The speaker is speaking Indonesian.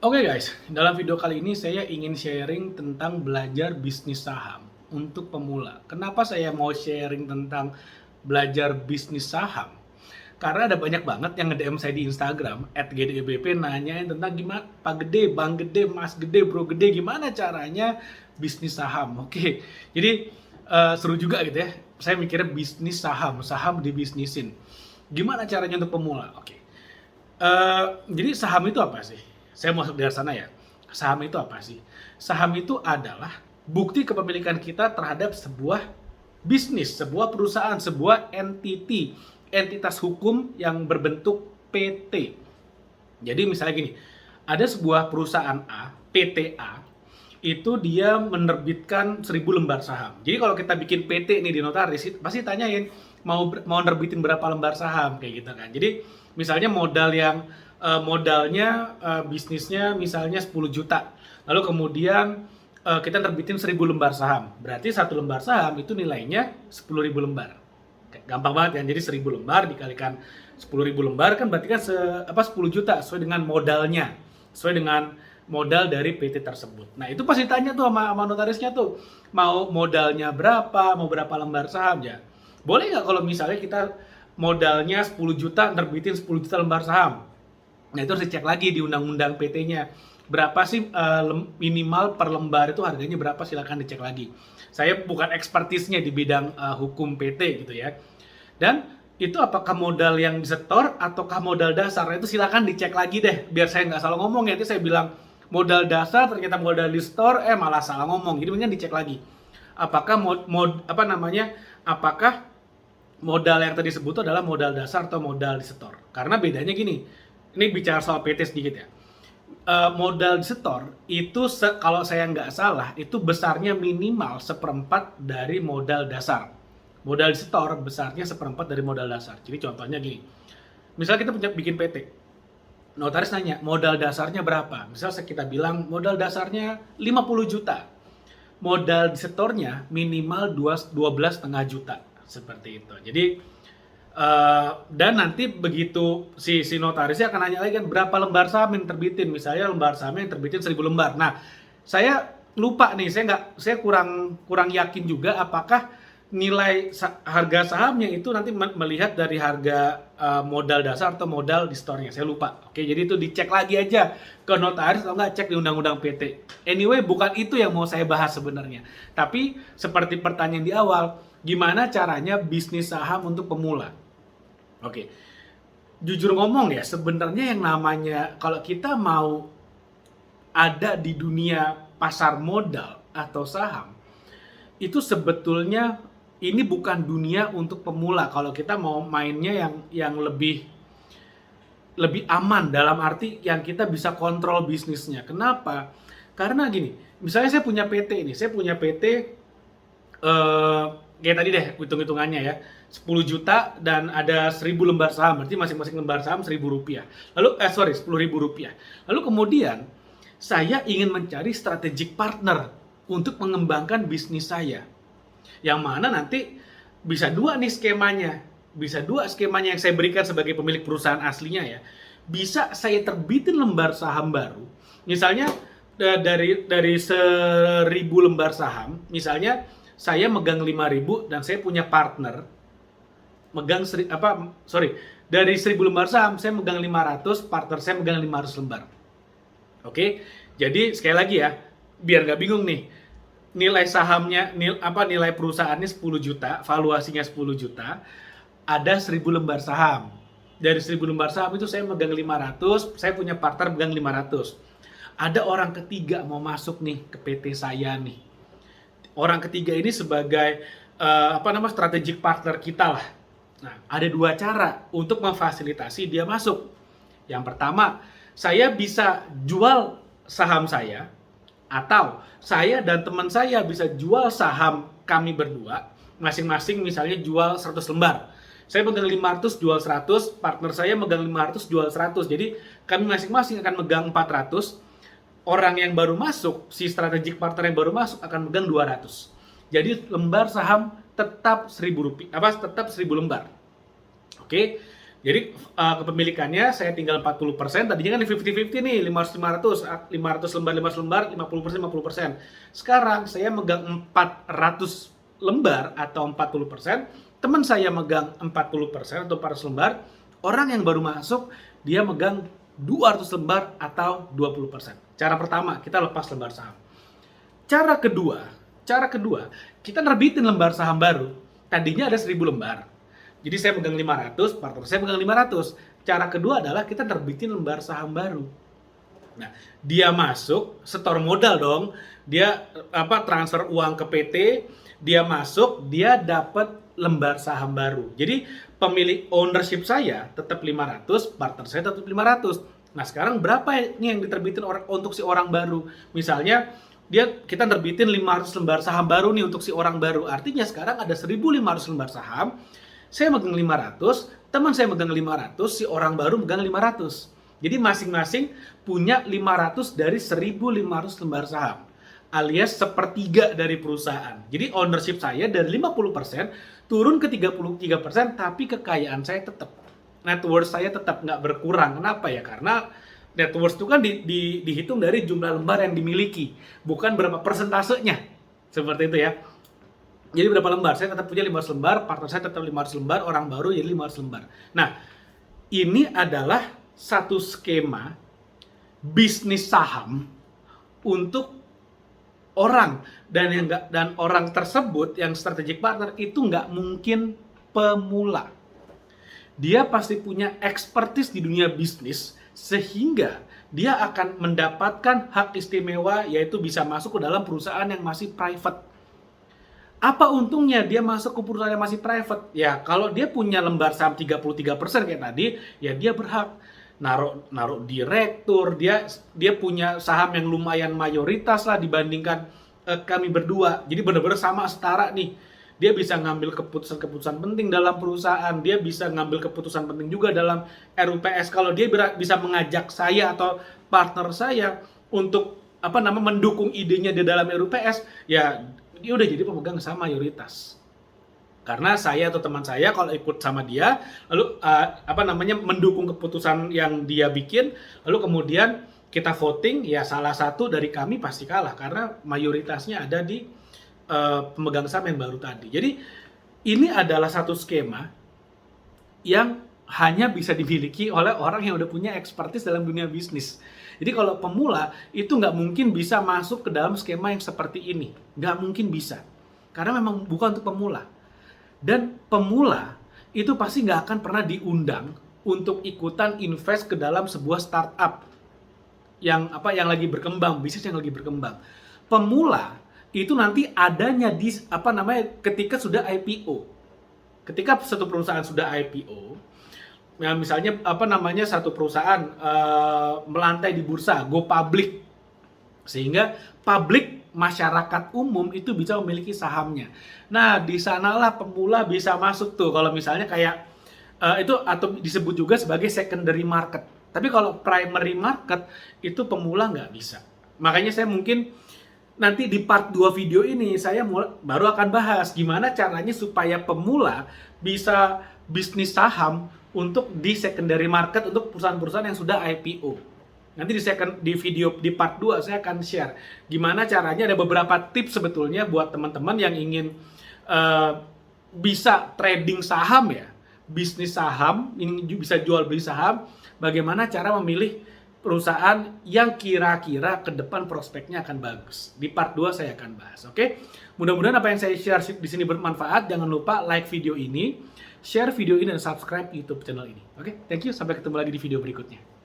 Oke guys, dalam video kali ini saya ingin sharing tentang belajar bisnis saham untuk pemula. Kenapa saya mau sharing tentang belajar bisnis saham? Karena ada banyak banget yang nge-DM saya di Instagram @gdebp nanyain tentang gimana Pak Gede, Bang Gede, Mas Gede, Bro Gede, gimana caranya bisnis saham. Oke, jadi seru juga gitu ya. Saya mikirnya bisnis saham, saham dibisnisin. Gimana caranya untuk pemula? Oke. Jadi saham itu apa sih? Saya masuk dari sana ya. Saham itu apa sih? Saham itu adalah bukti kepemilikan kita terhadap sebuah bisnis, sebuah perusahaan, sebuah entity, entitas hukum yang berbentuk PT. Jadi misalnya gini, ada sebuah perusahaan A, PT A, itu dia menerbitkan 1000 lembar saham. Jadi kalau kita bikin PT nih di notaris, pasti tanyain mau nerbitin berapa lembar saham kayak gitu kan. Jadi misalnya modalnya bisnisnya misalnya 10 juta. Lalu kemudian kita nerbitin 1000 lembar saham. Berarti satu lembar saham itu nilainya 10.000 lembar. Gampang banget kan. Jadi 1000 lembar dikalikan 10.000 lembar kan berarti kan 10 juta sesuai dengan modalnya. Sesuai dengan modal dari PT tersebut. Nah, itu pasti tanya tuh sama notarisnya tuh, mau modalnya berapa, mau berapa lembar saham ya. Boleh nggak kalau misalnya kita modalnya 10 juta, nerbitin 10 juta lembar saham? Nah, itu harus dicek lagi di undang-undang PT-nya. Berapa sih minimal per lembar itu harganya berapa, silakan dicek lagi. Saya bukan ekspertisnya di bidang hukum PT gitu ya. Dan itu apakah modal yang disetor ataukah modal dasar? Nah, itu silakan dicek lagi deh, biar saya nggak salah ngomong ya. Nanti saya bilang modal dasar ternyata modal di store malah salah ngomong. Jadi mendingan dicek lagi. Apakah apakah modal yang tadi disebut adalah modal dasar atau modal di store? Karena bedanya gini. Ini bicara soal PT sedikit ya. Modal di store itu kalau saya nggak salah itu besarnya minimal seperempat dari modal dasar. Modal di store besarnya seperempat dari modal dasar. Jadi contohnya gini. Misalnya kita bikin PT. Notaris nanya, modal dasarnya berapa? Misal kita bilang modal dasarnya 50 juta. Modal di setornya minimal 12,5 juta. Seperti itu. Jadi dan nanti begitu si notarisnya akan nanya lagi kan berapa lembar saham yang terbitin. Misalnya lembar saham yang terbitin 1000 lembar. Nah, saya lupa nih, saya kurang yakin juga apakah nilai harga sahamnya itu nanti melihat dari harga modal dasar atau modal di store-nya. Saya lupa. Oke, jadi itu dicek lagi aja ke notaris atau nggak cek di undang-undang PT. Anyway, bukan itu yang mau saya bahas sebenarnya. Tapi seperti pertanyaan di awal, gimana caranya bisnis saham untuk pemula? Oke. Jujur ngomong ya, sebenarnya yang namanya kalau kita mau ada di dunia pasar modal atau saham, itu sebetulnya ini bukan dunia untuk pemula kalau kita mau mainnya yang lebih aman, dalam arti yang kita bisa kontrol bisnisnya. Kenapa? Karena gini, misalnya saya punya PT ini, kayak tadi deh hitung-hitungannya ya, 10 juta dan ada 1000 lembar saham, berarti masing-masing lembar saham 1000 rupiah. Lalu 10.000 rupiah. Lalu kemudian saya ingin mencari strategic partner untuk mengembangkan bisnis saya. Yang mana nanti bisa dua nih skemanya. Bisa dua skemanya yang saya berikan sebagai pemilik perusahaan aslinya ya. Bisa saya terbitin lembar saham baru. Misalnya dari 1000 lembar saham, misalnya saya megang 5.000 dan saya punya partner megang dari 1000 lembar saham saya megang 500, partner saya megang 500 lembar. Oke, jadi sekali lagi ya, biar nggak bingung nih, nilai sahamnya, nilai perusahaannya 10 juta, valuasinya 10 juta, ada 1000 lembar saham. Dari 1000 lembar saham itu saya megang 500, saya punya partner megang 500. Ada orang ketiga mau masuk nih ke PT saya nih. Orang ketiga ini sebagai strategic partner kita lah. Nah, ada dua cara untuk memfasilitasi dia masuk. Yang pertama, saya bisa jual saham saya, atau saya dan teman saya bisa jual saham kami berdua, masing-masing misalnya jual 100 lembar. Saya megang 500, jual 100, partner saya megang 500, jual 100. Jadi kami masing-masing akan megang 400. Orang yang baru masuk, si strategic partner yang baru masuk akan megang 200. Jadi lembar saham tetap 1000 rupiah, tetap 1000 lembar. Oke. Jadi kepemilikannya saya tinggal 40%, tadinya kan 50-50 nih, 500-500, 500 lembar, 500 lembar, 50%, 50%. Sekarang saya megang 400 lembar atau 40%, teman saya megang 40% atau 400 lembar, orang yang baru masuk dia megang 200 lembar atau 20%. Cara pertama, kita lepas lembar saham. Cara kedua, kita nerbitin lembar saham baru. Tadinya ada 1000 lembar. Jadi saya megang 500, partner saya megang 500. Cara kedua adalah kita nerbitin lembar saham baru. Nah, dia masuk, setor modal dong. Dia transfer uang ke PT, dia masuk, dia dapat lembar saham baru. Jadi pemilik ownership saya tetap 500, partner saya tetap 500. Nah, sekarang berapa ini yang diterbitin untuk si orang baru? Misalnya kita nerbitin 500 lembar saham baru nih untuk si orang baru. Artinya sekarang ada 1.500 lembar saham. Saya megang 500, teman saya megang 500, si orang baru megang 500. Jadi masing-masing punya 500 dari 1.500 lembar saham, alias sepertiga dari perusahaan. Jadi ownership saya dari 50% turun ke 33%, tapi kekayaan saya tetap. Net worth saya tetap nggak berkurang. Kenapa ya? Karena net worth itu kan dihitung dari jumlah lembar yang dimiliki, bukan berapa persentasenya. Seperti itu ya. Jadi berapa lembar? Saya tetap punya 500 lembar, partner saya tetap 500 lembar, orang baru jadi 500 lembar. Nah, ini adalah satu skema bisnis saham untuk orang, dan orang tersebut yang strategic partner itu nggak mungkin pemula. Dia pasti punya expertise di dunia bisnis, sehingga dia akan mendapatkan hak istimewa, yaitu bisa masuk ke dalam perusahaan yang masih private. Apa untungnya dia masuk ke perusahaan yang masih private? Ya, kalau dia punya lembar saham 33% kayak tadi, ya dia berhak naruh direktur, dia punya saham yang lumayan mayoritas lah dibandingkan kami berdua. Jadi benar-benar sama, setara nih. Dia bisa ngambil keputusan-keputusan penting dalam perusahaan, dia bisa ngambil keputusan penting juga dalam RUPS. Kalau dia bisa mengajak saya atau partner saya untuk mendukung idenya di dalam RUPS, ya dia udah jadi pemegang saham mayoritas. Karena saya atau teman saya kalau ikut sama dia, lalu mendukung keputusan yang dia bikin, lalu kemudian kita voting, ya salah satu dari kami pasti kalah karena mayoritasnya ada di pemegang saham yang baru tadi. Jadi ini adalah satu skema yang hanya bisa dimiliki oleh orang yang udah punya expertise dalam dunia bisnis. Jadi kalau pemula itu nggak mungkin bisa masuk ke dalam skema yang seperti ini. Nggak mungkin bisa. Karena memang bukan untuk pemula. Dan pemula itu pasti nggak akan pernah diundang untuk ikutan invest ke dalam sebuah startup yang lagi berkembang, bisnis yang lagi berkembang. Pemula itu nanti adanya di ketika sudah IPO. Ketika satu perusahaan sudah IPO, ya misalnya satu perusahaan melantai di bursa, go public, sehingga publik masyarakat umum itu bisa memiliki sahamnya. Nah, di sanalah pemula bisa masuk tuh. Kalau misalnya kayak itu atau disebut juga sebagai secondary market. Tapi kalau primary market itu pemula nggak bisa. Makanya saya mungkin nanti di part 2 video ini saya baru akan bahas gimana caranya supaya pemula bisa bisnis saham untuk di secondary market untuk perusahaan-perusahaan yang sudah IPO. Nanti di video di part 2 saya akan share gimana caranya. Ada beberapa tips sebetulnya buat teman-teman yang ingin bisa trading saham ya, bisnis saham, ini bisa jual beli saham, bagaimana cara memilih perusahaan yang kira-kira ke depan prospeknya akan bagus. Di part 2 saya akan bahas, oke? Mudah-mudahan apa yang saya share di sini bermanfaat. Jangan lupa like video ini, share video ini, dan subscribe YouTube channel ini. Oke? Thank you, sampai ketemu lagi di video berikutnya.